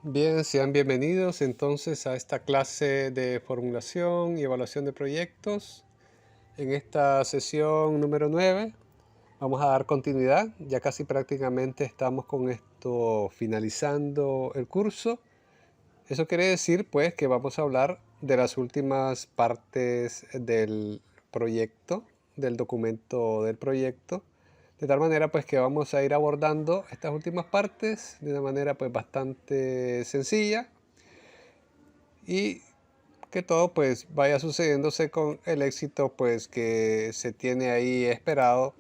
Bien, sean bienvenidos entonces a esta clase de formulación y evaluación de proyectos. En esta sesión número 9 vamos a dar continuidad. Ya casi prácticamente estamos con esto finalizando el curso. Eso quiere decir pues que vamos a hablar de las últimas partes del proyecto, del documento del proyecto. De tal manera pues que vamos a ir abordando estas últimas partes de una manera pues bastante sencilla y que todo pues vaya sucediéndose con el éxito pues que se tiene ahí esperado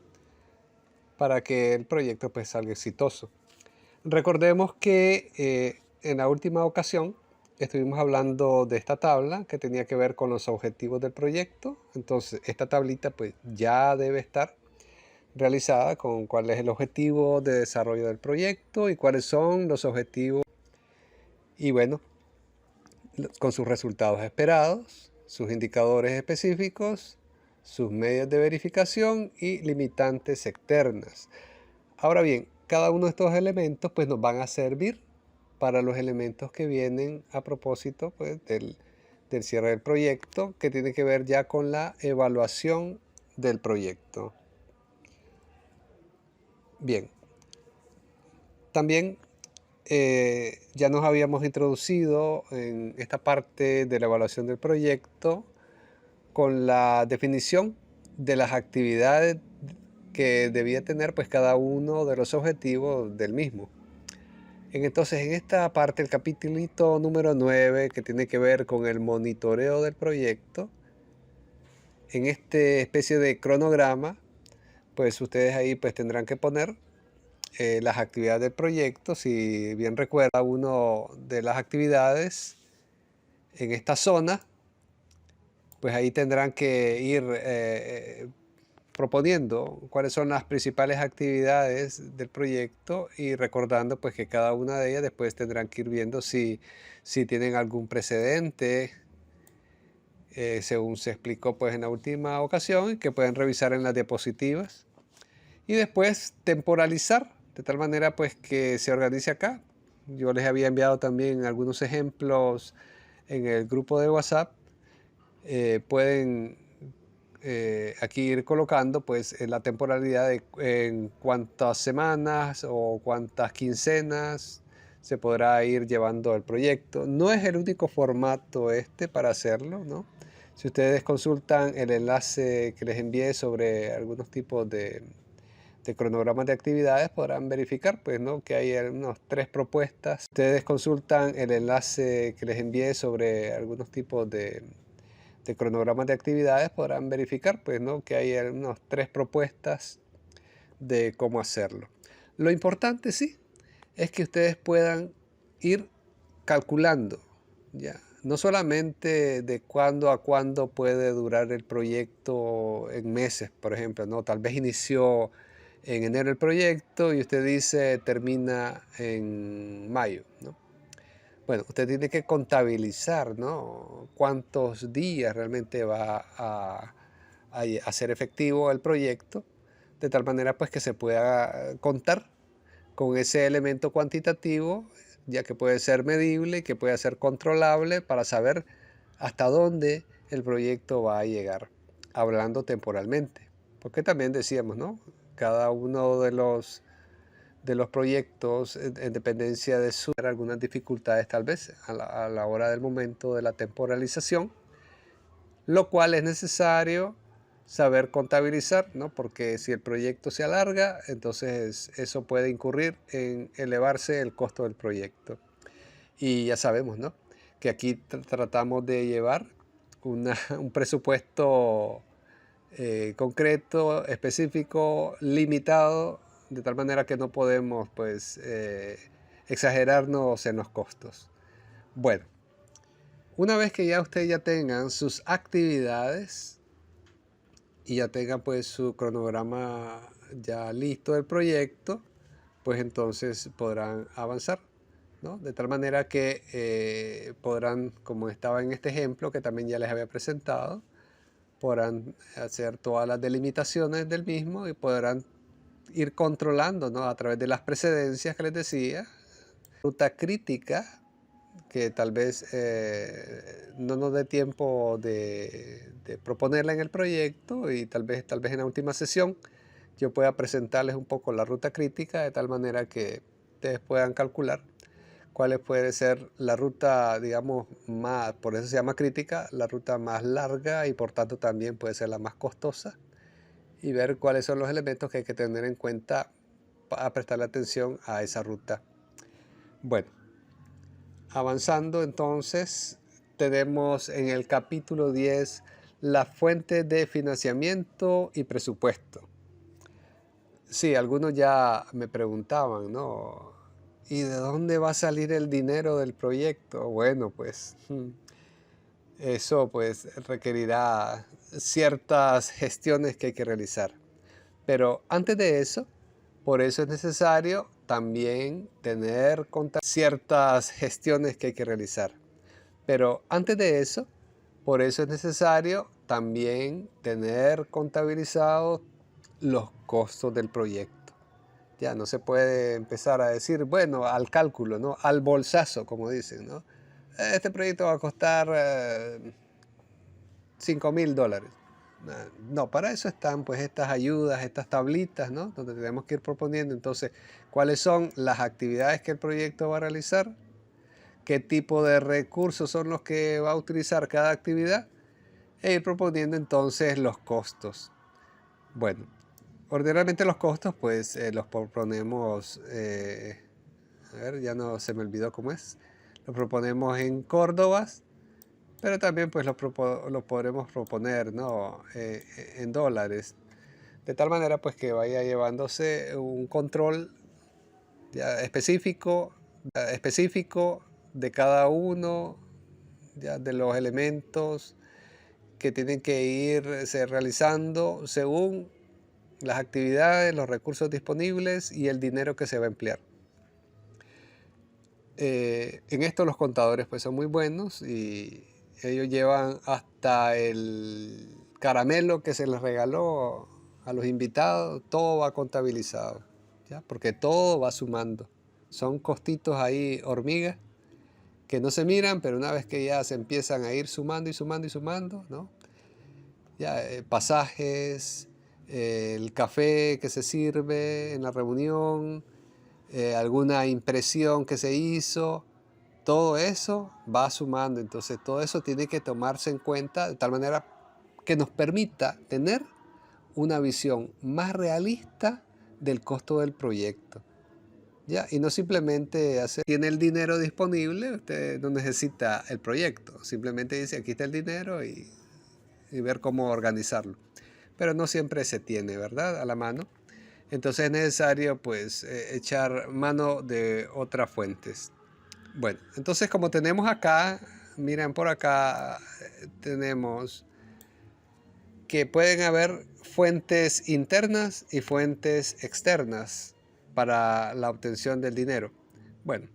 para que el proyecto pues salga exitoso. Recordemos que en la última ocasión estuvimos hablando de esta tabla que tenía que ver con los objetivos del proyecto. Entonces esta tablita pues ya debe estar realizada con cuál es el objetivo de desarrollo del proyecto y cuáles son los objetivos y bueno, con sus resultados esperados, sus indicadores específicos, sus medios de verificación y limitantes externas. Ahora bien, cada uno de estos elementos pues nos van a servir para los elementos que vienen a propósito pues, del cierre del proyecto, que tiene que ver ya con la evaluación del proyecto. Bien, también ya nos habíamos introducido en esta parte de la evaluación del proyecto con la definición de las actividades que debía tener pues cada uno de los objetivos del mismo. Entonces en esta parte, el capítulito número 9 que tiene que ver con el monitoreo del proyecto, en esta especie de cronograma, pues ustedes ahí pues tendrán que poner las actividades del proyecto. Si bien recuerda uno de las actividades en esta zona, pues ahí tendrán que ir proponiendo cuáles son las principales actividades del proyecto y recordando pues que cada una de ellas después tendrán que ir viendo si tienen algún precedente, según se explicó pues en la última ocasión, que pueden revisar en las diapositivas y después temporalizar de tal manera pues que se organice acá. Yo les había enviado también algunos ejemplos en el grupo de WhatsApp. Pueden aquí ir colocando pues la temporalidad de en cuántas semanas o cuántas quincenas se podrá ir llevando el proyecto. No es el único formato este para hacerlo, ¿no? Si ustedes consultan el enlace que les envié sobre algunos tipos de cronogramas de actividades, podrán verificar pues, ¿no? que hay unas 3 propuestas. Ustedes consultan el enlace que les envié sobre algunos tipos de cronogramas de actividades, podrán verificar pues, ¿no? que hay unas 3 propuestas de cómo hacerlo. Lo importante sí es que ustedes puedan ir calculando, ya, no solamente de cuándo a cuándo puede durar el proyecto en meses, por ejemplo, ¿no? Tal vez inició en enero el proyecto y usted dice termina en mayo, ¿no? Bueno, usted tiene que contabilizar, ¿no? Cuántos días realmente va a ser efectivo el proyecto, de tal manera pues que se pueda contar con ese elemento cuantitativo, ya que puede ser medible, que puede ser controlable para saber hasta dónde el proyecto va a llegar, hablando temporalmente. Porque también decíamos, ¿no? Cada uno de los proyectos, en dependencia de algunas dificultades tal vez a la hora del momento de la temporalización, lo cual es necesario saber contabilizar, ¿no? Porque si el proyecto se alarga, entonces eso puede incurrir en elevarse el costo del proyecto. Y ya sabemos, ¿no? Que aquí tratamos de llevar un presupuesto concreto, específico, limitado, de tal manera que no podemos pues exagerarnos en los costos. Bueno, una vez que ya ustedes ya tengan sus actividades y ya tengan pues su cronograma ya listo del proyecto, pues entonces podrán avanzar, ¿no? De tal manera que podrán, como estaba en este ejemplo que también ya les había presentado, podrán hacer todas las delimitaciones del mismo y podrán ir controlando, ¿no? A través de las precedencias que les decía, ruta crítica que tal vez no nos dé tiempo de proponerla en el proyecto, y tal vez en la última sesión yo pueda presentarles un poco la ruta crítica, de tal manera que ustedes puedan calcular cuál puede ser la ruta, digamos, más, por eso se llama crítica, la ruta más larga, y por tanto también puede ser la más costosa, y ver cuáles son los elementos que hay que tener en cuenta para prestarle atención a esa ruta. Bueno, avanzando entonces, tenemos en el capítulo 10 la fuente de financiamiento y presupuesto. Sí, algunos ya me preguntaban, ¿no? ¿Y de dónde va a salir el dinero del proyecto? Bueno, pues eso pues requerirá ciertas gestiones que hay que realizar. Pero antes de eso, por eso es necesario también tener ciertas gestiones que hay que realizar. Pero antes de eso, por eso es necesario también tener contabilizados los costos del proyecto. Ya no se puede empezar a decir, bueno, al cálculo, ¿no? Al bolsazo, como dicen, ¿no? Este proyecto va a costar $5,000. No, para eso están pues estas ayudas, estas tablitas, ¿no? Donde tenemos que ir proponiendo entonces cuáles son las actividades que el proyecto va a realizar, qué tipo de recursos son los que va a utilizar cada actividad, e ir proponiendo entonces los costos. Bueno, ordinariamente los costos pues los proponemos, a ver, ya no se me olvidó cómo es, los proponemos en córdobas, pero también pues lo podremos proponer, ¿no? En dólares, de tal manera pues que vaya llevándose un control ya específico de cada uno ya de los elementos que tienen que irse realizando según las actividades, los recursos disponibles y el dinero que se va a emplear. En esto los contadores pues son muy buenos, y ellos llevan hasta el caramelo que se les regaló a los invitados, todo va contabilizado, ¿ya? Porque todo va sumando. Son costitos ahí, hormigas, que no se miran, pero una vez que ya se empiezan a ir sumando y sumando y sumando, ¿no? Ya, pasajes, el café que se sirve en la reunión, alguna impresión que se hizo, todo eso va sumando. Entonces todo eso tiene que tomarse en cuenta de tal manera que nos permita tener una visión más realista del costo del proyecto. ¿Ya? Y no simplemente tiene el dinero disponible, usted no necesita el proyecto, simplemente dice aquí está el dinero, y ver cómo organizarlo. Pero no siempre se tiene, ¿verdad?, a la mano. Entonces es necesario pues echar mano de otras fuentes. Bueno, entonces como tenemos acá, miren por acá, tenemos que pueden haber fuentes internas y fuentes externas para la obtención del dinero. Bueno,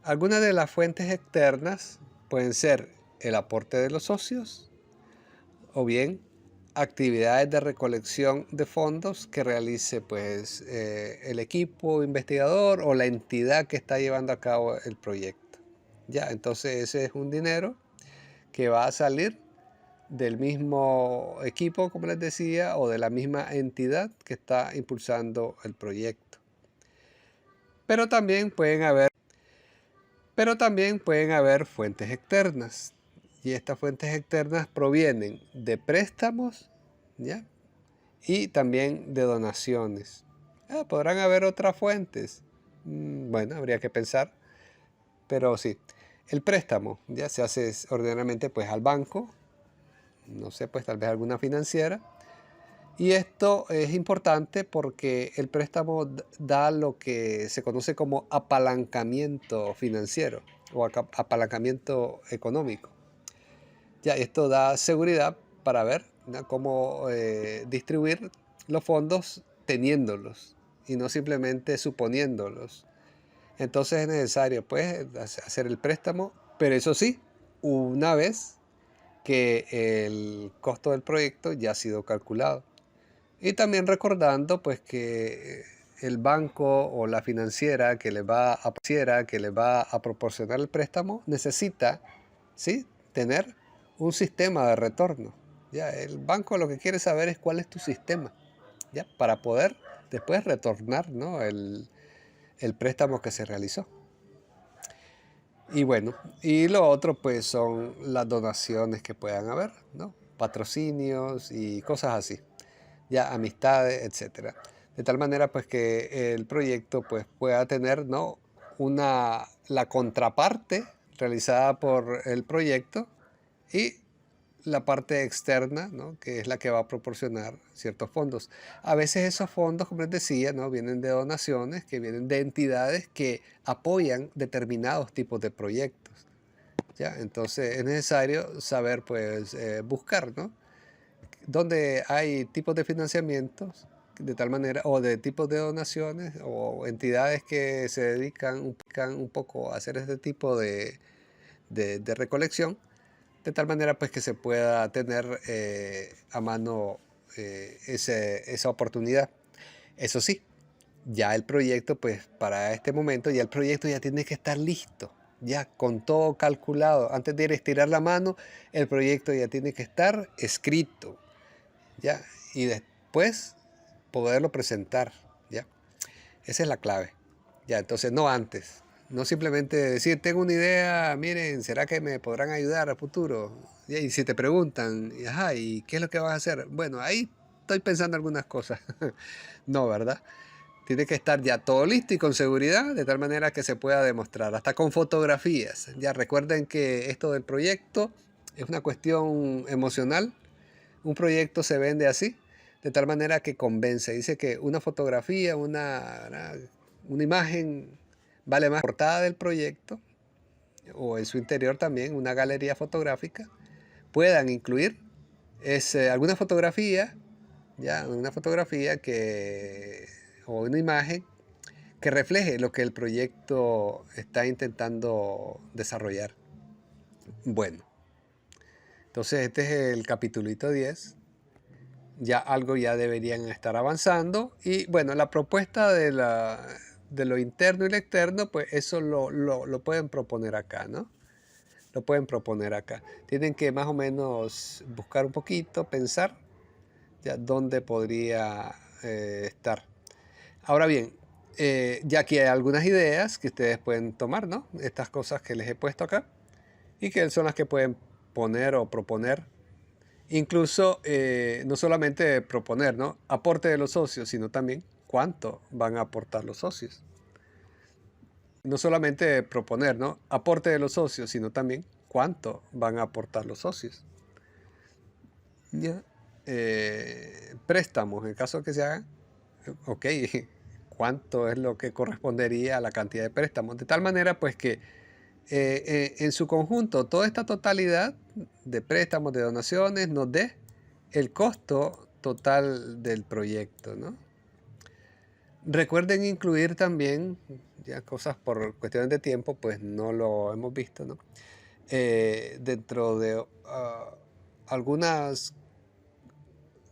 algunas de las fuentes externas pueden ser el aporte de los socios, o bien actividades de recolección de fondos que realice pues el equipo investigador o la entidad que está llevando a cabo el proyecto. Ya, entonces ese es un dinero que va a salir del mismo equipo, como les decía, o de la misma entidad que está impulsando el proyecto. Pero también pueden haber fuentes externas. Y estas fuentes externas provienen de préstamos, ¿ya? Y también de donaciones. Podrán haber otras fuentes. Bueno, habría que pensar. Pero sí, el préstamo ya se hace ordinariamente pues al banco, no sé, pues tal vez alguna financiera. Y esto es importante porque el préstamo da lo que se conoce como apalancamiento financiero o apalancamiento económico. Ya, esto da seguridad para ver, ¿no?, cómo distribuir los fondos teniéndolos y no simplemente suponiéndolos. Entonces es necesario pues hacer el préstamo, pero eso sí, una vez que el costo del proyecto ya ha sido calculado. Y también recordando pues que el banco o la financiera que le va a proporcionar el préstamo necesita, ¿sí?, tener un sistema de retorno. Ya, el banco lo que quiere saber es cuál es tu sistema, ya, para poder después retornar, ¿no?, el préstamo que se realizó. Y bueno, y lo otro pues son las donaciones que puedan haber, ¿no? Patrocinios y cosas así, ya amistades, etcétera. De tal manera pues que el proyecto pues pueda tener, ¿no?, la contraparte realizada por el proyecto y la parte externa, ¿no?, que es la que va a proporcionar ciertos fondos. A veces esos fondos, como les decía, ¿no?, vienen de donaciones, que vienen de entidades que apoyan determinados tipos de proyectos, ¿ya? Entonces es necesario saber, pues, buscar, ¿no?, dónde hay tipos de financiamientos de tal manera, o de tipos de donaciones, o entidades que se dedican un poco a hacer este tipo de recolección, de tal manera pues que se pueda tener a mano esa oportunidad. Eso sí, ya el proyecto, pues para este momento, ya el proyecto ya tiene que estar listo, ya con todo calculado. Antes de ir a estirar la mano, el proyecto ya tiene que estar escrito, ya, y después poderlo presentar, ya. Esa es la clave. Ya, entonces no antes. No simplemente decir, tengo una idea, miren, ¿será que me podrán ayudar a futuro? Y si te preguntan, ajá, ¿y qué es lo que vas a hacer? Bueno, ahí estoy pensando algunas cosas. No, ¿verdad? Tiene que estar ya todo listo y con seguridad, de tal manera que se pueda demostrar, hasta con fotografías. Ya recuerden que esto del proyecto es una cuestión emocional. Un proyecto se vende así, de tal manera que convence. Dice que una fotografía, una imagen vale más que la portada del proyecto, o en su interior también, una galería fotográfica, puedan incluir alguna fotografía, ya, una fotografía o una imagen que refleje lo que el proyecto está intentando desarrollar. Bueno, entonces este es el capitulito 10. Ya algo ya deberían estar avanzando. Y bueno, la propuesta de lo interno y lo externo, pues eso lo pueden proponer acá, ¿no? Lo pueden proponer acá. Tienen que más o menos buscar un poquito, pensar ya dónde podría estar. Ahora bien, ya aquí hay algunas ideas que ustedes pueden tomar, ¿no? Estas cosas que les he puesto acá y que son las que pueden poner o proponer. Incluso no solamente proponer, ¿no?, aporte de los socios, sino también cuánto van a aportar los socios. No solamente proponer, ¿no?, aporte de los socios, sino también cuánto van a aportar los socios. ¿Ya? Préstamos, en caso que se hagan, ok, cuánto es lo que correspondería a la cantidad de préstamos. De tal manera, pues que en su conjunto, toda esta totalidad de préstamos, de donaciones, nos dé el costo total del proyecto, ¿no? Recuerden incluir también, ya cosas por cuestiones de tiempo, pues no lo hemos visto, ¿no? Dentro de algunas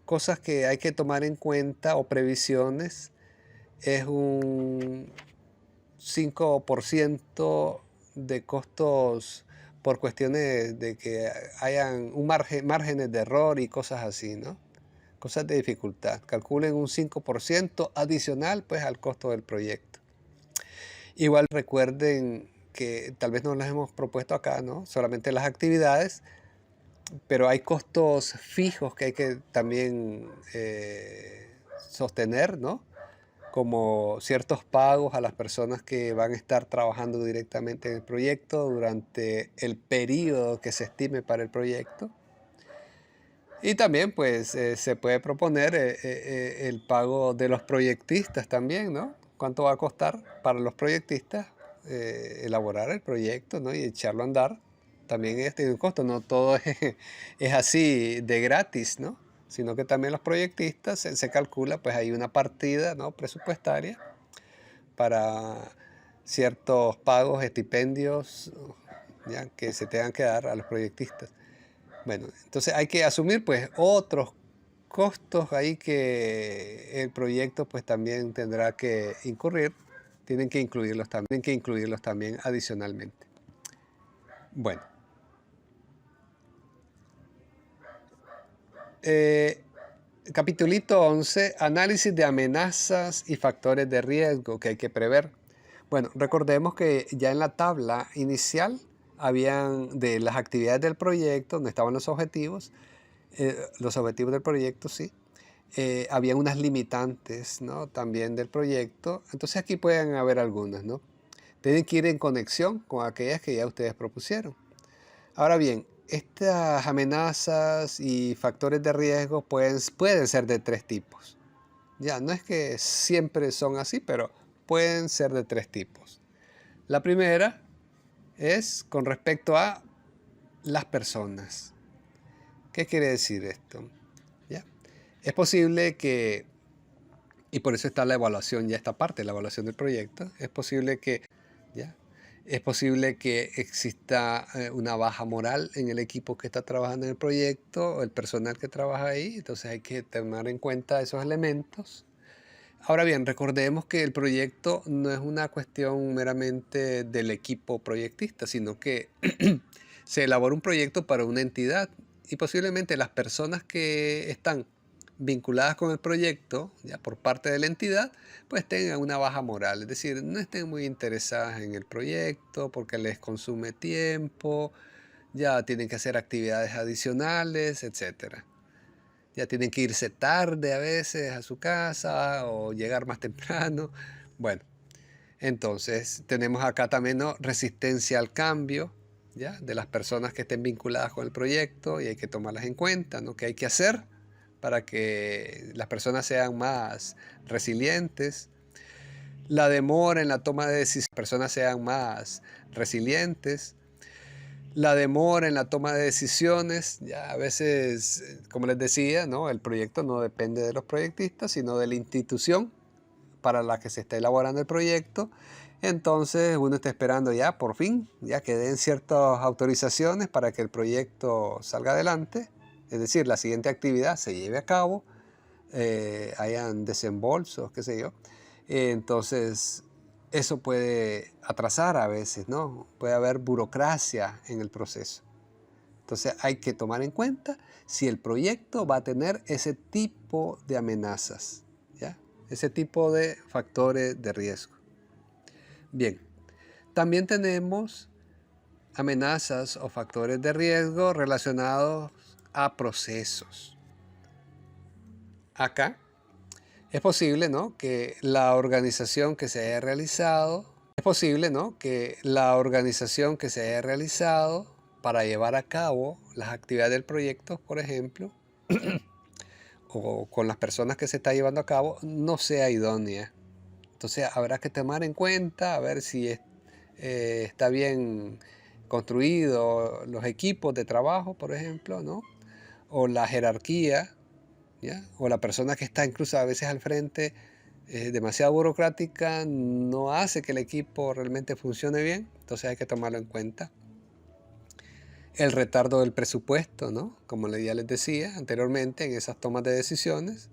cosas que hay que tomar en cuenta o previsiones, es un 5% de costos por cuestiones de que hayan márgenes de error y cosas así, ¿no? Cosas de dificultad. Calculen un 5% adicional pues al costo del proyecto. Igual recuerden que tal vez no las hemos propuesto acá, ¿no? Solamente las actividades, pero hay costos fijos que hay que también sostener, ¿no? Como ciertos pagos a las personas que van a estar trabajando directamente en el proyecto durante el periodo que se estime para el proyecto. Y también pues se puede proponer el pago de los proyectistas también, ¿no? ¿Cuánto va a costar para los proyectistas elaborar el proyecto, ¿no?, y echarlo a andar? También tiene un costo, no todo es así de gratis, ¿no? Sino que también los proyectistas se calcula, pues hay una partida, ¿no?, presupuestaria para ciertos pagos, estipendios, ya, que se tengan que dar a los proyectistas. Bueno, entonces hay que asumir pues otros costos ahí que el proyecto pues también tendrá que incurrir, tienen que incluirlos también adicionalmente. Bueno, eh, capitulito 11, análisis de amenazas y factores de riesgo que hay que prever. Bueno, recordemos que ya en la tabla inicial habían de las actividades del proyecto, donde estaban los objetivos del proyecto, sí. Había unas limitantes, ¿no? También del proyecto. Entonces aquí pueden haber algunas, ¿no? Tienen que ir en conexión con aquellas que ya ustedes propusieron. Ahora bien, estas amenazas y factores de riesgo pueden ser de tres tipos. Ya, no es que siempre son así, pero pueden ser de tres tipos. La primera es con respecto a las personas. ¿Qué quiere decir esto? ¿Ya? Es posible que, y por eso está la evaluación, ya esta parte, la evaluación del proyecto, es posible que, ¿ya? Es posible que exista una baja moral en el equipo que está trabajando en el proyecto, o el personal que trabaja ahí, entonces hay que tener en cuenta esos elementos. Ahora bien, recordemos que el proyecto no es una cuestión meramente del equipo proyectista, sino que se elabora un proyecto para una entidad y posiblemente las personas que están vinculadas con el proyecto, ya por parte de la entidad, pues tengan una baja moral, es decir, no estén muy interesadas en el proyecto porque les consume tiempo, ya tienen que hacer actividades adicionales, etcétera. Ya tienen que irse tarde a veces a su casa o llegar más temprano. Bueno, entonces tenemos acá también, ¿no?, resistencia al cambio, ¿ya?, de las personas que estén vinculadas con el proyecto y hay que tomarlas en cuenta, ¿no? ¿Qué hay que hacer para que las personas sean más resilientes? La demora en la toma de decisiones, personas sean más resilientes. La demora en la toma de decisiones, ya a veces, como les decía, ¿no?, el proyecto no depende de los proyectistas, sino de la institución para la que se está elaborando el proyecto. Entonces uno está esperando ya por fin, ya que den ciertas autorizaciones para que el proyecto salga adelante, es decir, la siguiente actividad se lleve a cabo, hayan desembolsos, qué sé yo. Entonces eso puede atrasar a veces, ¿no? Puede haber burocracia en el proceso. Entonces hay que tomar en cuenta si el proyecto va a tener ese tipo de amenazas, ¿ya? Ese tipo de factores de riesgo. Bien, también tenemos amenazas o factores de riesgo relacionados a procesos. Acá es posible, ¿no?, que la organización que se haya realizado, para llevar a cabo las actividades del proyecto, por ejemplo, o con las personas que se está llevando a cabo, no sea idónea. Entonces habrá que tomar en cuenta a ver si está bien construido los equipos de trabajo, por ejemplo, ¿no? O la jerarquía, ¿ya? O la persona que está incluso a veces al frente, demasiado burocrática, no hace que el equipo realmente funcione bien, entonces hay que tomarlo en cuenta. El retardo del presupuesto, ¿no? Como ya les decía anteriormente en esas tomas de decisiones.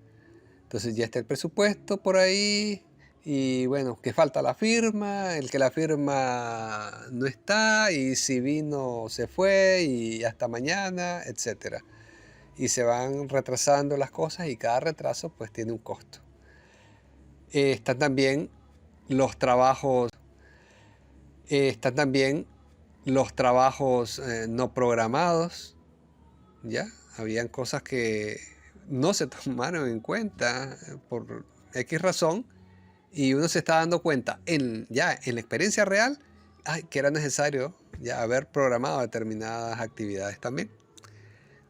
Entonces ya está el presupuesto por ahí y bueno, que falta la firma, el que la firma no está y si vino se fue y hasta mañana, etcétera. Y se van retrasando las cosas y cada retraso pues tiene un costo. Están también los trabajos, están también los trabajos no programados, ¿ya? Habían cosas que no se tomaron en cuenta por X razón y uno se está dando cuenta ya en la experiencia real que era necesario ya haber programado determinadas actividades también.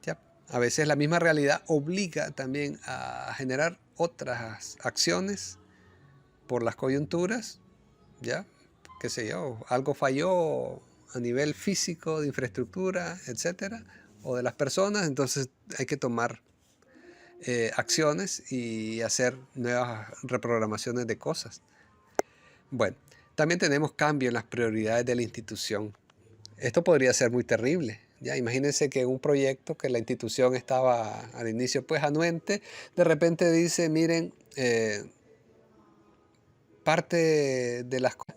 ¿Ya? A veces la misma realidad obliga también a generar otras acciones por las coyunturas, ¿ya? Qué sé yo, algo falló a nivel físico, de infraestructura, etcétera, o de las personas, entonces hay que tomar acciones y hacer nuevas reprogramaciones de cosas. Bueno, también tenemos cambio en las prioridades de la institución. Esto podría ser muy terrible, Ya, imagínense que un proyecto que la institución estaba al inicio pues anuente, de repente dice, miren, parte de las cosas.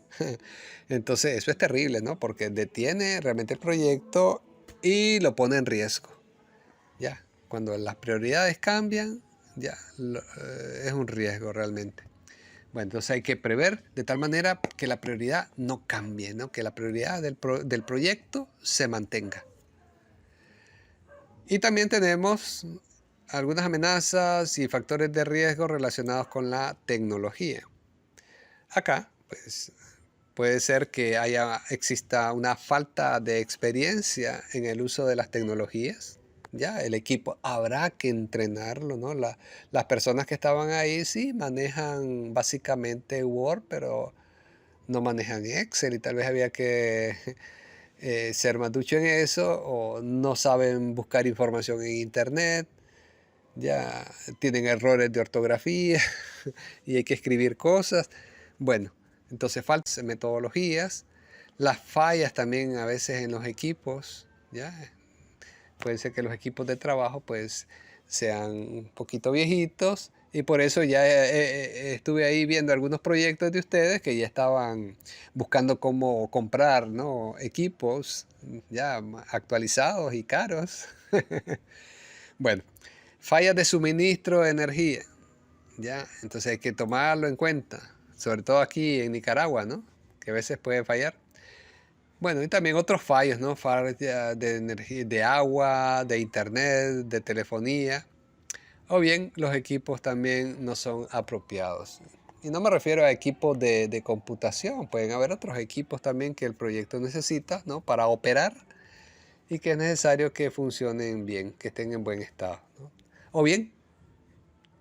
Entonces eso es terrible, ¿no? Porque detiene realmente el proyecto y lo pone en riesgo. Ya, cuando las prioridades cambian, ya, es un riesgo realmente. Bueno, entonces hay que prever de tal manera que la prioridad no cambie, ¿no? Que la prioridad del proyecto se mantenga. Y también tenemos algunas amenazas y factores de riesgo relacionados con la tecnología. Acá, pues, puede ser que exista una falta de experiencia en el uso de las tecnologías. Ya, el equipo habrá que entrenarlo, ¿no? Las personas que estaban ahí sí manejan básicamente Word, pero no manejan Excel y tal vez había que ser más ducho en eso o no saben buscar información en Internet. Ya tienen errores de ortografía y hay que escribir cosas. Bueno, entonces faltan metodologías, las fallas también a veces en los equipos, ya puede ser que los equipos de trabajo pues sean un poquito viejitos y por eso ya estuve ahí viendo algunos proyectos de ustedes que ya estaban buscando cómo comprar, ¿no? Equipos ya actualizados y caros. Bueno, fallas de suministro de energía. Ya, entonces hay que tomarlo en cuenta, sobre todo aquí en Nicaragua, ¿no? Que a veces puede fallar. Bueno, y también otros fallos, ¿no? Fallas de energía, de agua, de internet, de telefonía. O bien los equipos también no son apropiados. Y no me refiero a equipos de computación, pueden haber otros equipos también que el proyecto necesita, ¿no? Para operar y que es necesario que funcionen bien, que estén en buen estado, ¿no? O bien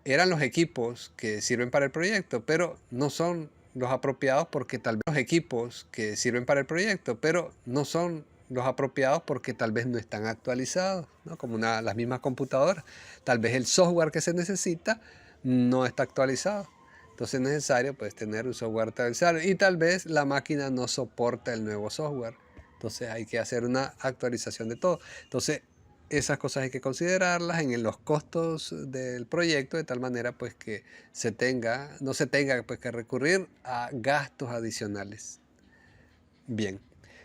eran los equipos que sirven para el proyecto, pero no son los apropiados porque tal vez los equipos que sirven para el proyecto, pero no son los apropiados porque tal vez no están actualizados, ¿no? Como las mismas computadoras. Tal vez el software que se necesita no está actualizado. Entonces es necesario pues tener un software actualizado y tal vez la máquina no soporta el nuevo software. Entonces hay que hacer una actualización de todo. Entonces esas cosas hay que considerarlas en los costos del proyecto de tal manera pues que no se tenga pues que recurrir a gastos adicionales. Bien,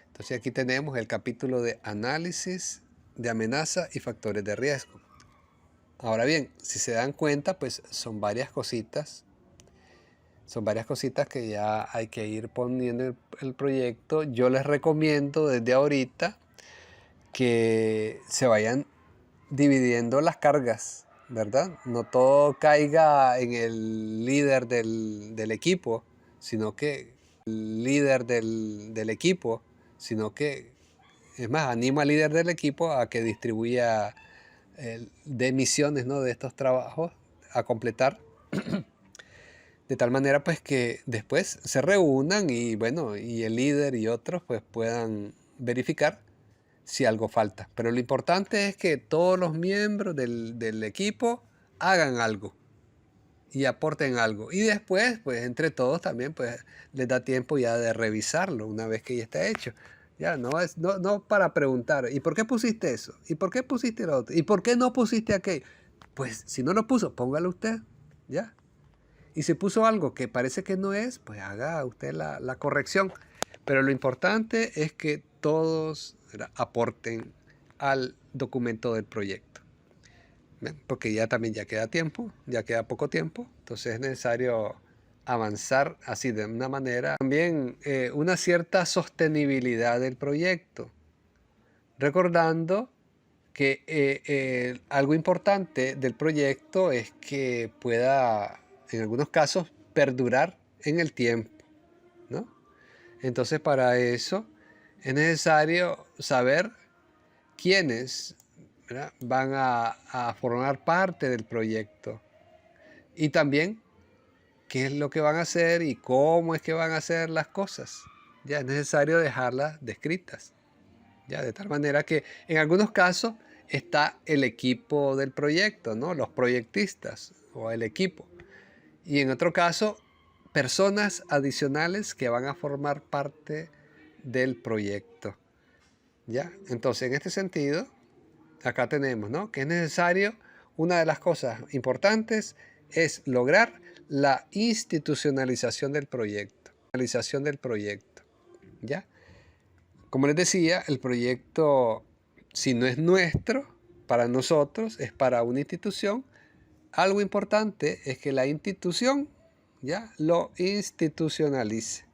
entonces aquí tenemos el capítulo de análisis de amenaza y factores de riesgo. Ahora bien, si se dan cuenta pues son varias cositas que ya hay que ir poniendo en el proyecto. Yo les recomiendo desde ahorita que se vayan dividiendo las cargas, ¿verdad? No todo caiga en el líder del equipo, sino que el líder del equipo, sino que, es más, animo al líder del equipo a que distribuya de misiones, ¿no? De estos trabajos a completar, de tal manera pues que después se reúnan y bueno, y el líder y otros pues puedan verificar si algo falta. Pero lo importante es que todos los miembros del equipo hagan algo y aporten algo. Y después, pues entre todos también, pues les da tiempo ya de revisarlo una vez que ya está hecho. Ya, no para preguntar, ¿y por qué pusiste eso? ¿Y por qué pusiste lo otro? ¿Y por qué no pusiste aquello? Pues si no lo puso, póngalo usted, ¿ya? Y si puso algo que parece que no es, pues haga usted la corrección. Pero lo importante es que todos, ¿verdad?, aporten al documento del proyecto. ¿Ven? Porque ya también ya queda tiempo, ya queda poco tiempo. Entonces es necesario avanzar así de una manera. También una cierta sostenibilidad del proyecto. Recordando que algo importante del proyecto es que pueda, en algunos casos, perdurar en el tiempo, ¿no? Entonces, para eso es necesario saber quiénes, ¿verdad?, van a formar parte del proyecto y también qué es lo que van a hacer y cómo es que van a hacer las cosas. Ya es necesario dejarlas descritas. Ya, de tal manera que en algunos casos está el equipo del proyecto, ¿no? Los proyectistas o el equipo. Y en otro caso, personas adicionales que van a formar parte del proyecto. ¿ya? Entonces, en este sentido, acá tenemos, ¿no?, que es necesario, una de las cosas importantes es lograr la institucionalización del proyecto. ¿Ya? Como les decía, el proyecto, si no es nuestro, para nosotros, es para una institución. Algo importante es que la institución, ¿ya?, lo institucionalice,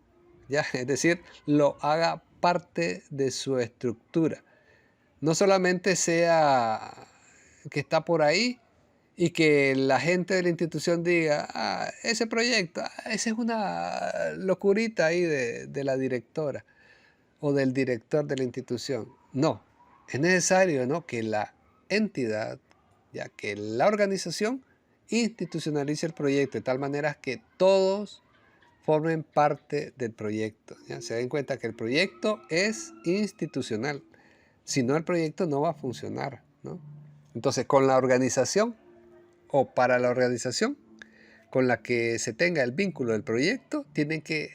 ¿ya? Es decir, lo haga parte de su estructura. No solamente sea que está por ahí y que la gente de la institución diga, ah, ese proyecto, esa es una locurita ahí de la directora o del director de la institución. No, es necesario, ¿no?, que la entidad, ya que la organización institucionalice el proyecto de tal manera que todos formen parte del proyecto, ¿ya? Se den cuenta que el proyecto es institucional. Si no, el proyecto no va a funcionar, ¿no? Entonces, con la organización o para la organización con la que se tenga el vínculo del proyecto, tienen que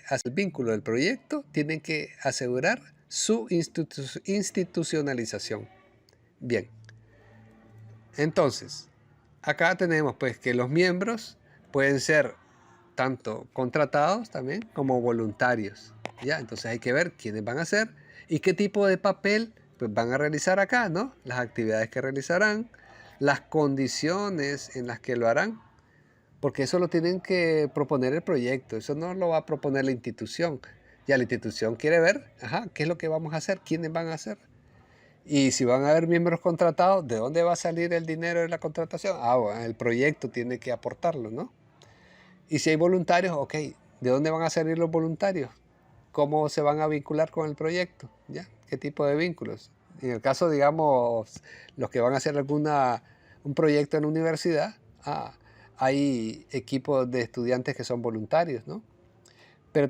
asegurar su institucionalización. Bien, entonces, acá tenemos pues que los miembros pueden ser tanto contratados también como voluntarios, ¿ya? Entonces hay que ver quiénes van a ser y qué tipo de papel pues van a realizar acá, ¿no? Las actividades que realizarán, las condiciones en las que lo harán, porque eso lo tienen que proponer el proyecto, eso no lo va a proponer la institución. Ya la institución quiere ver, ajá, qué es lo que vamos a hacer, quiénes van a hacer. Y si van a haber miembros contratados, ¿de dónde va a salir el dinero de la contratación? Ah, bueno, el proyecto tiene que aportarlo, ¿no? Y si hay voluntarios, ok, ¿de dónde van a salir los voluntarios? ¿Cómo se van a vincular con el proyecto? ¿Ya? ¿Qué tipo de vínculos? En el caso, digamos, los que van a hacer un proyecto en la universidad, hay equipos de estudiantes que son voluntarios, ¿no? Pero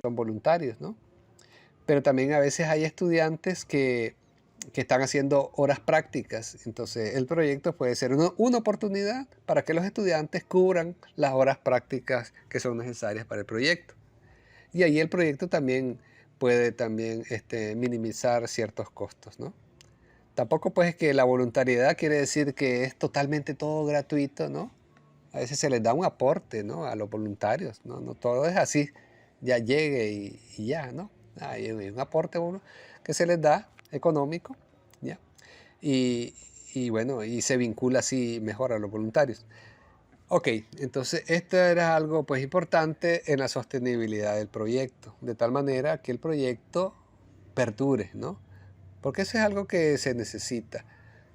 también a veces hay estudiantes que están haciendo horas prácticas. Entonces, el proyecto puede ser una oportunidad para que los estudiantes cubran las horas prácticas que son necesarias para el proyecto. Y ahí el proyecto también puede minimizar ciertos costos, ¿no? Tampoco pues es que la voluntariedad quiere decir que es totalmente todo gratuito, ¿no? A veces se les da un aporte, ¿no?, a los voluntarios, ¿no? No todo es así, ya llegue y ya, ¿no? Hay un aporte que se les da económico, ¿ya? Y, y bueno, y se vincula así mejor a los voluntarios. Ok, entonces esto era algo pues importante en la sostenibilidad del proyecto, de tal manera que el proyecto perdure, ¿no? Porque eso es algo que se necesita,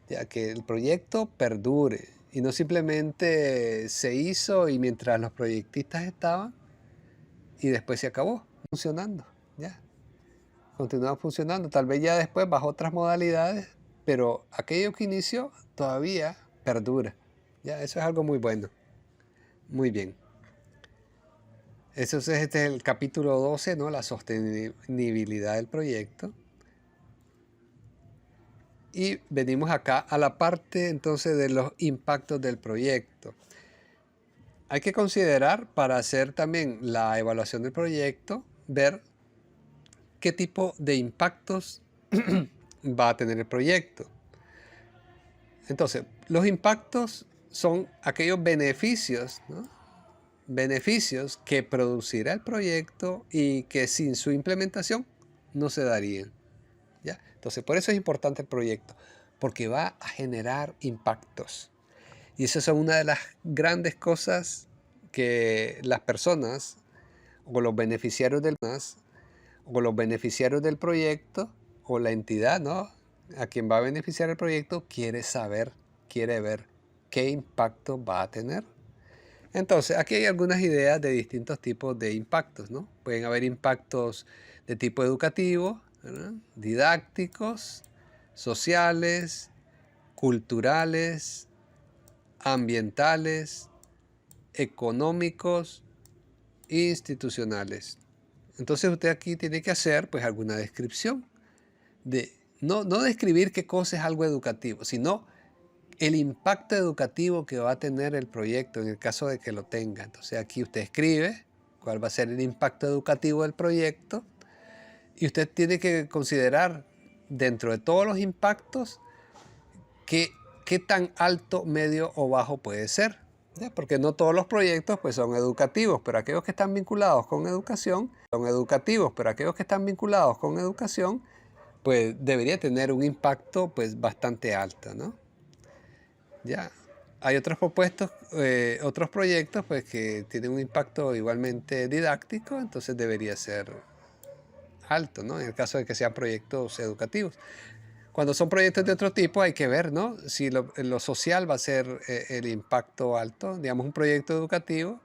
ya que el proyecto perdure y no simplemente se hizo y mientras los proyectistas estaban y después se acabó funcionando, ya, continúa funcionando, tal vez ya después bajo otras modalidades, pero aquello que inició todavía perdura, ya, eso es algo muy bueno, muy bien. Eso es, este es el capítulo 12, ¿no? La sostenibilidad del proyecto. Y venimos acá a la parte entonces de los impactos del proyecto. Hay que considerar para hacer también la evaluación del proyecto, ver qué tipo de impactos va a tener el proyecto. Entonces, los impactos son aquellos beneficios, ¿no?, beneficios que producirá el proyecto y que sin su implementación no se darían, ¿ya? Entonces, por eso es importante el proyecto, porque va a generar impactos. Y esas son una de las grandes cosas que las personas o los beneficiarios del proyecto o la entidad, ¿no?, a quien va a beneficiar el proyecto quiere saber, quiere ver qué impacto va a tener. Entonces, aquí hay algunas ideas de distintos tipos de impactos, ¿no? Pueden haber impactos de tipo educativo, ¿verdad?, didácticos, sociales, culturales, ambientales, económicos, institucionales. Entonces usted aquí tiene que hacer pues alguna descripción de, no describir qué cosa es algo educativo, sino el impacto educativo que va a tener el proyecto en el caso de que lo tenga. Entonces aquí usted escribe cuál va a ser el impacto educativo del proyecto y usted tiene que considerar dentro de todos los impactos, qué tan alto, medio o bajo puede ser. ¿Ya? Porque no todos los proyectos pues, son educativos, pero aquellos que están vinculados con educación, pues debería tener un impacto pues, bastante alto, ¿no? Ya. Hay otros proyectos pues, que tienen un impacto igualmente didáctico, entonces debería ser alto, ¿no? En el caso de que sean proyectos educativos. Cuando son proyectos de otro tipo hay que ver, ¿no? Si lo social va a ser el impacto alto. Digamos, un proyecto educativo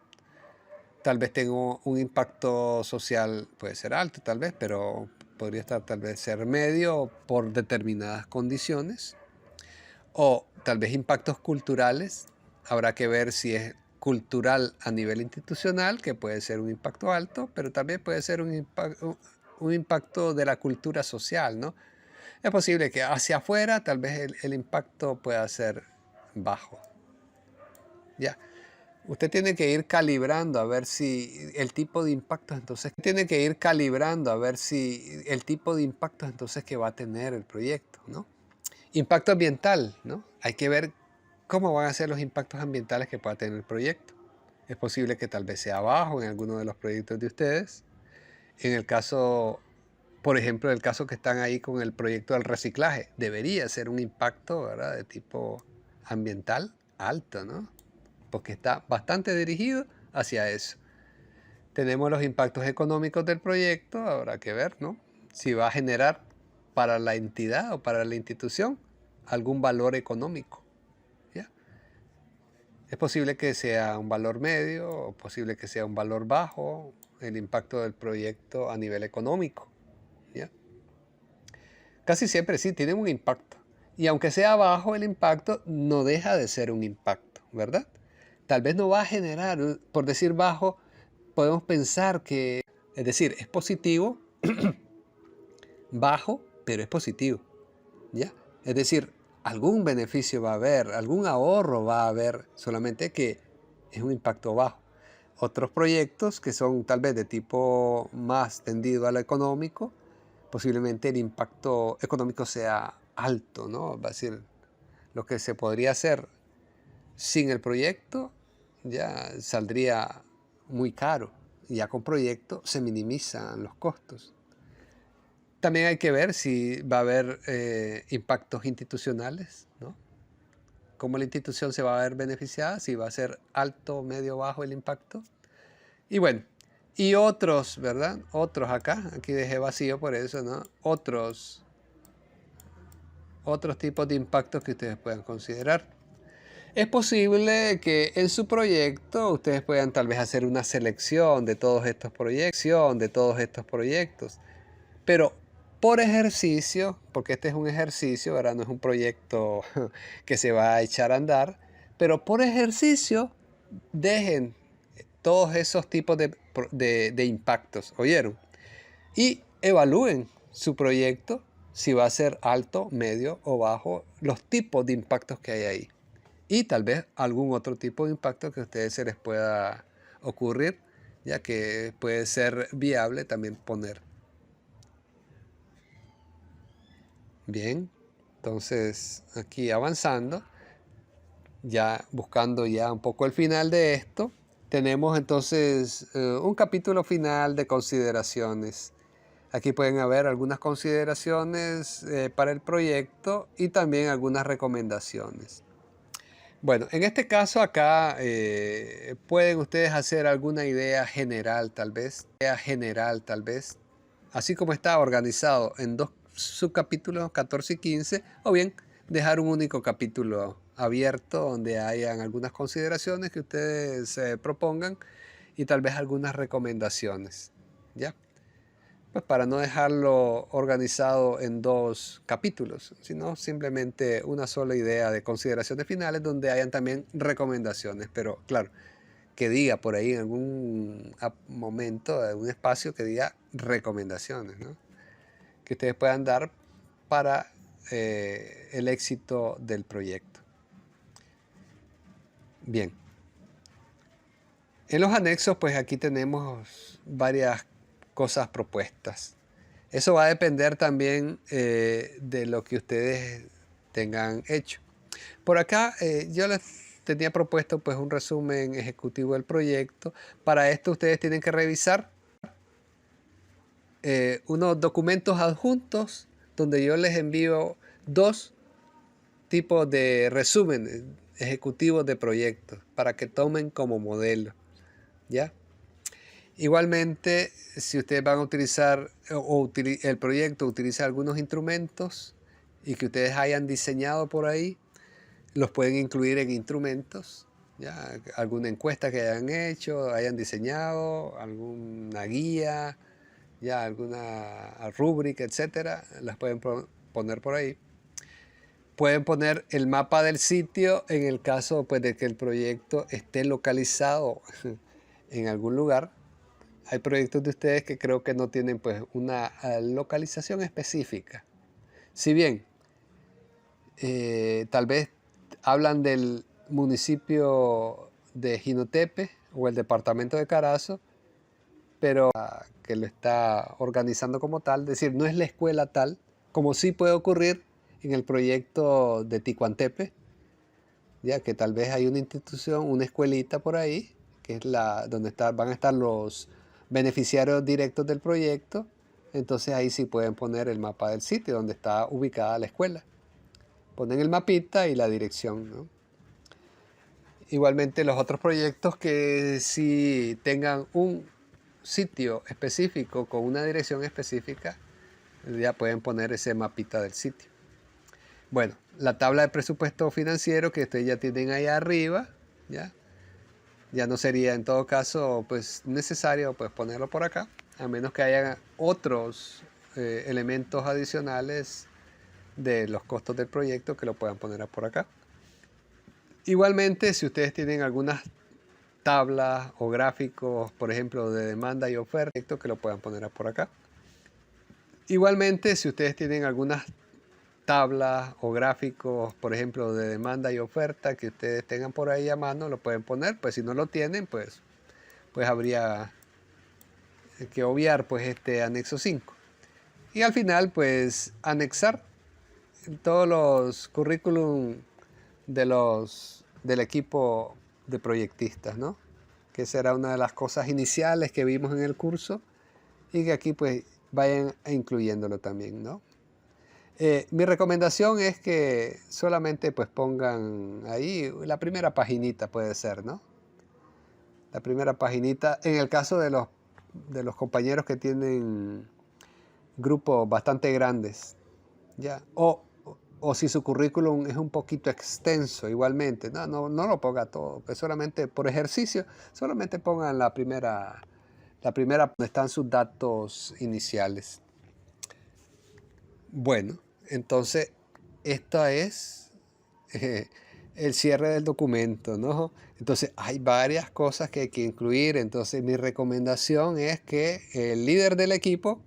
tal vez tenga un impacto social, puede ser alto tal vez, pero podría estar tal vez ser medio por determinadas condiciones. O tal vez impactos culturales. Habrá que ver si es cultural a nivel institucional, que puede ser un impacto alto, pero también puede ser un impacto de la cultura social, ¿no? Es posible que hacia afuera tal vez el impacto pueda ser bajo. Ya. Usted tiene que ir calibrando a ver si el tipo de impactos entonces que va a tener el proyecto, ¿no? Impacto ambiental, ¿no? Hay que ver cómo van a ser los impactos ambientales que pueda tener el proyecto. Es posible que tal vez sea bajo en alguno de los proyectos de ustedes. En el caso, por ejemplo, el caso que están ahí con el proyecto del reciclaje, debería ser un impacto, ¿verdad?, de tipo ambiental alto, ¿no? Porque está bastante dirigido hacia eso. Tenemos los impactos económicos del proyecto, habrá que ver, ¿no? Si va a generar para la entidad o para la institución algún valor económico, ¿ya? Es posible que sea un valor medio o posible que sea un valor bajo el impacto del proyecto a nivel económico, ¿ya? Casi siempre sí tienen un impacto. Y aunque sea bajo el impacto, no deja de ser un impacto, ¿verdad? Tal vez no va a generar, por decir bajo, podemos pensar que, es decir, es positivo, bajo, pero es positivo, ¿ya? Es decir, algún beneficio va a haber, algún ahorro va a haber, solamente que es un impacto bajo. Otros proyectos que son tal vez de tipo más tendido a lo económico, posiblemente el impacto económico sea alto, ¿no? Va a decir, lo que se podría hacer sin el proyecto ya saldría muy caro. Y ya con proyecto se minimizan los costos. También hay que ver si va a haber impactos institucionales, ¿no? Cómo la institución se va a ver beneficiada, si va a ser alto, medio, bajo el impacto. Y bueno, y otros, ¿verdad? Otros aquí dejé vacío por eso, ¿no? Otros tipos de impactos que ustedes puedan considerar. Es posible que en su proyecto ustedes puedan tal vez hacer una selección de todos estos proyectos, pero por ejercicio, porque este es un ejercicio, ¿verdad? No es un proyecto que se va a echar a andar, pero por ejercicio dejen todos esos tipos de impactos, ¿oyeron? Y evalúen su proyecto, si va a ser alto, medio o bajo, los tipos de impactos que hay ahí. Y tal vez algún otro tipo de impacto que a ustedes se les pueda ocurrir, ya que puede ser viable también poner. Bien, entonces aquí avanzando, ya buscando ya un poco el final de esto, tenemos entonces un capítulo final de consideraciones. Aquí pueden haber algunas consideraciones para el proyecto y también algunas recomendaciones. Bueno, en este caso acá pueden ustedes hacer alguna idea general tal vez, así como está organizado en dos subcapítulos 14 y 15, o bien dejar un único capítulo abierto donde hayan algunas consideraciones que ustedes propongan y tal vez algunas recomendaciones, ¿ya? Pues para no dejarlo organizado en dos capítulos, sino simplemente una sola idea de consideraciones finales donde hayan también recomendaciones. Pero claro, que diga por ahí en algún momento, en un espacio que diga recomendaciones, ¿no? Que ustedes puedan dar para el éxito del proyecto. Bien. En los anexos, pues aquí tenemos varias cosas propuestas. Eso va a depender también de lo que ustedes tengan hecho. Por acá yo les tenía propuesto pues un resumen ejecutivo del proyecto. Para esto ustedes tienen que revisar unos documentos adjuntos donde yo les envío dos tipos de resúmenes ejecutivos de proyectos para que tomen como modelo, ¿ya? Igualmente, si ustedes van a utilizar el proyecto utiliza algunos instrumentos y que ustedes hayan diseñado por ahí, los pueden incluir en instrumentos, ¿ya? Alguna encuesta que hayan hecho, hayan diseñado, alguna guía, ya alguna rúbrica, etcétera, las pueden poner por ahí. Pueden poner el mapa del sitio en el caso pues, de que el proyecto esté localizado en algún lugar. Hay proyectos de ustedes que creo que no tienen pues, una localización específica. Si bien tal vez hablan del municipio de Jinotepe o el departamento de Carazo, pero que lo está organizando como tal, es decir, no es la escuela tal, como sí puede ocurrir en el proyecto de Ticuantepe, ya que tal vez hay una institución, una escuelita por ahí, que es la donde van a estar los beneficiarios directos del proyecto, entonces ahí sí pueden poner el mapa del sitio donde está ubicada la escuela. Ponen el mapita y la dirección, ¿no? Igualmente los otros proyectos que sí tengan un sitio específico con una dirección específica, ya pueden poner ese mapita del sitio. Bueno, la tabla de presupuesto financiero que ustedes ya tienen ahí arriba, ya no sería en todo caso pues necesario pues ponerlo por acá, a menos que haya otros elementos adicionales de los costos del proyecto que lo puedan poner por acá. Igualmente, si ustedes tienen algunas tablas o gráficos, por ejemplo, de demanda y oferta, que lo puedan poner por acá. Igualmente, si ustedes tienen algunas tablas o gráficos, por ejemplo, de demanda y oferta que ustedes tengan por ahí a mano, lo pueden poner. Pues si no lo tienen, pues habría que obviar pues este anexo 5. Y al final, pues anexar todos los currículum del equipo de proyectistas, ¿no? Que será una de las cosas iniciales que vimos en el curso y que aquí pues vayan incluyéndolo también, ¿no? Mi recomendación es que solamente pues pongan ahí la primera paginita, puede ser, ¿no? La primera paginita, en el caso de los compañeros que tienen grupos bastante grandes, ¿ya? O si su currículum es un poquito extenso igualmente, no lo ponga todo, pues solamente por ejercicio, solamente pongan la primera donde están sus datos iniciales. Bueno, entonces esto es el cierre del documento, ¿no? Entonces hay varias cosas que hay que incluir, entonces mi recomendación es que el líder del equipo,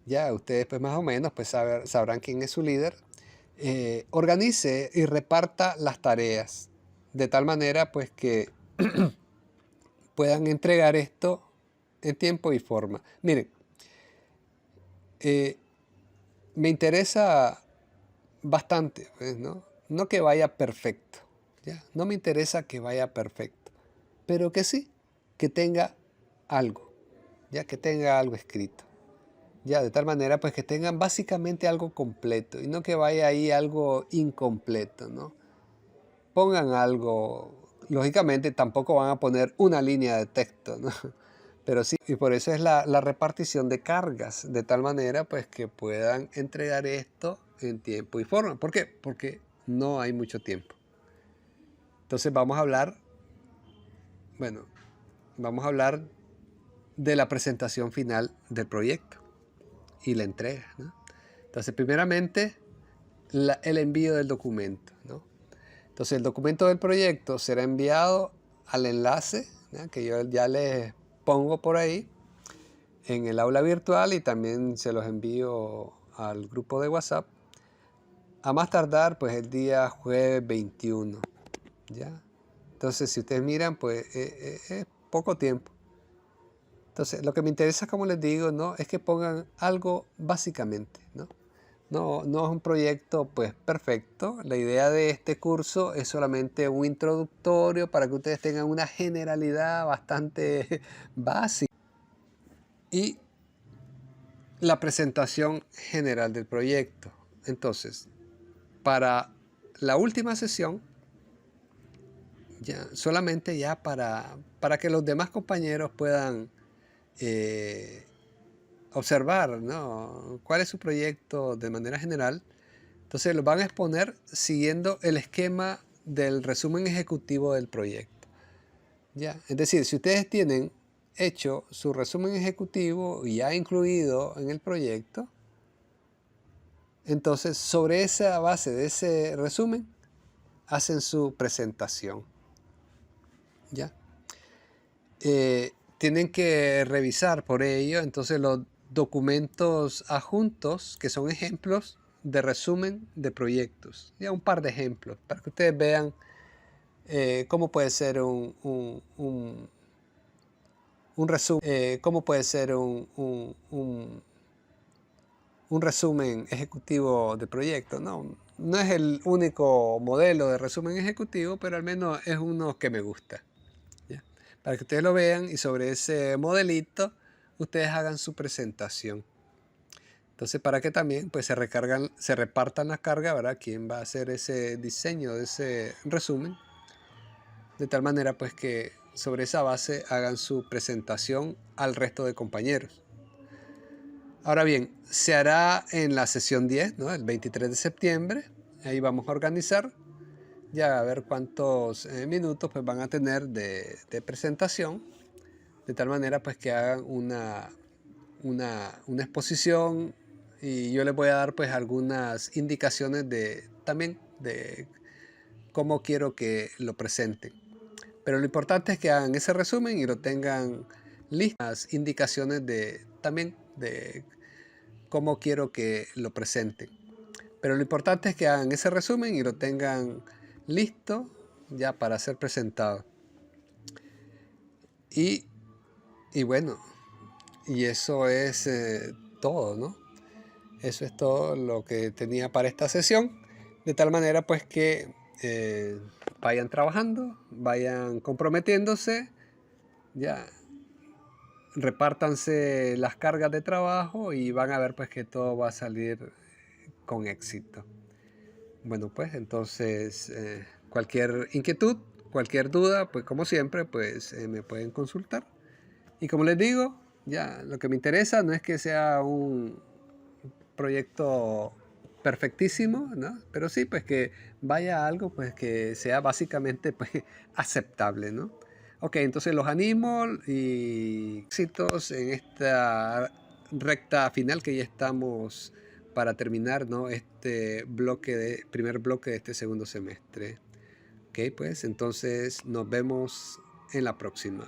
ya ustedes pues más o menos pues sabrán quién es su líder, organice y reparta las tareas de tal manera pues que puedan entregar esto en tiempo y forma. Miren, me interesa bastante, pues, ¿no? No que vaya perfecto, ¿ya? No me interesa que vaya perfecto, pero que sí, que tenga algo, ya que tenga algo escrito. Ya, de tal manera pues que tengan básicamente algo completo y no que vaya ahí algo incompleto, ¿no? Pongan algo, lógicamente tampoco van a poner una línea de texto, ¿no? Pero sí, y por eso es la repartición de cargas, de tal manera pues que puedan entregar esto en tiempo y forma. ¿Por qué? Porque no hay mucho tiempo. Entonces bueno, vamos a hablar de la presentación final del proyecto y la entrega, ¿no? Entonces, primeramente, el envío del documento, ¿no? Entonces, el documento del proyecto será enviado al enlace, ¿no?, que yo ya les pongo por ahí en el aula virtual y también se los envío al grupo de WhatsApp a más tardar pues el día jueves 21, ¿ya? Entonces, si ustedes miran, pues es poco tiempo. Entonces, lo que me interesa, como les digo, ¿no? Es que pongan algo básicamente, ¿no? No es un proyecto pues perfecto. La idea de este curso es solamente un introductorio para que ustedes tengan una generalidad bastante básica y la presentación general del proyecto. Entonces, para la última sesión, ya, solamente ya para que los demás compañeros puedan observar, ¿no? Cuál es su proyecto de manera general. Entonces lo van a exponer siguiendo el esquema del resumen ejecutivo del proyecto. ¿Ya? Es decir, si ustedes tienen hecho su resumen ejecutivo ya incluido en el proyecto, entonces sobre esa base de ese resumen hacen su presentación. ¿Ya? Tienen que revisar por ello entonces los documentos adjuntos que son ejemplos de resumen de proyectos. Ya un par de ejemplos para que ustedes vean cómo puede ser un resumen, cómo puede ser un resumen ejecutivo de proyecto. No es el único modelo de resumen ejecutivo, pero al menos es uno que me gusta. ¿Ya? Para que ustedes lo vean y sobre ese modelito ustedes hagan su presentación. Entonces, para que también pues, se repartan las cargas, ¿verdad? ¿Quién va a hacer ese diseño de ese resumen? De tal manera pues que sobre esa base hagan su presentación al resto de compañeros. Ahora bien, se hará en la sesión 10, ¿no? El 23 de septiembre. Ahí vamos a organizar ya a ver cuántos minutos pues, van a tener de presentación. De tal manera pues que hagan una exposición y yo les voy a dar pues algunas indicaciones también de cómo quiero que lo presenten. Pero lo importante es que hagan ese resumen y lo tengan listas, indicaciones también de cómo quiero que lo presenten. Pero lo importante es que hagan ese resumen y lo tengan listo ya para ser presentado. Y bueno, y eso es todo, ¿no? Eso es todo lo que tenía para esta sesión. De tal manera pues que vayan trabajando, vayan comprometiéndose, ya repártanse las cargas de trabajo y van a ver pues que todo va a salir con éxito. Bueno pues entonces cualquier inquietud, cualquier duda, pues como siempre pues me pueden consultar. Y como les digo, ya lo que me interesa no es que sea un proyecto perfectísimo, ¿no? Pero sí, pues que vaya a algo pues que sea básicamente pues aceptable, ¿no? Ok, entonces los animo y éxitos en esta recta final que ya estamos para terminar, ¿no? Este primer bloque de este segundo semestre. Ok, pues entonces nos vemos en la próxima.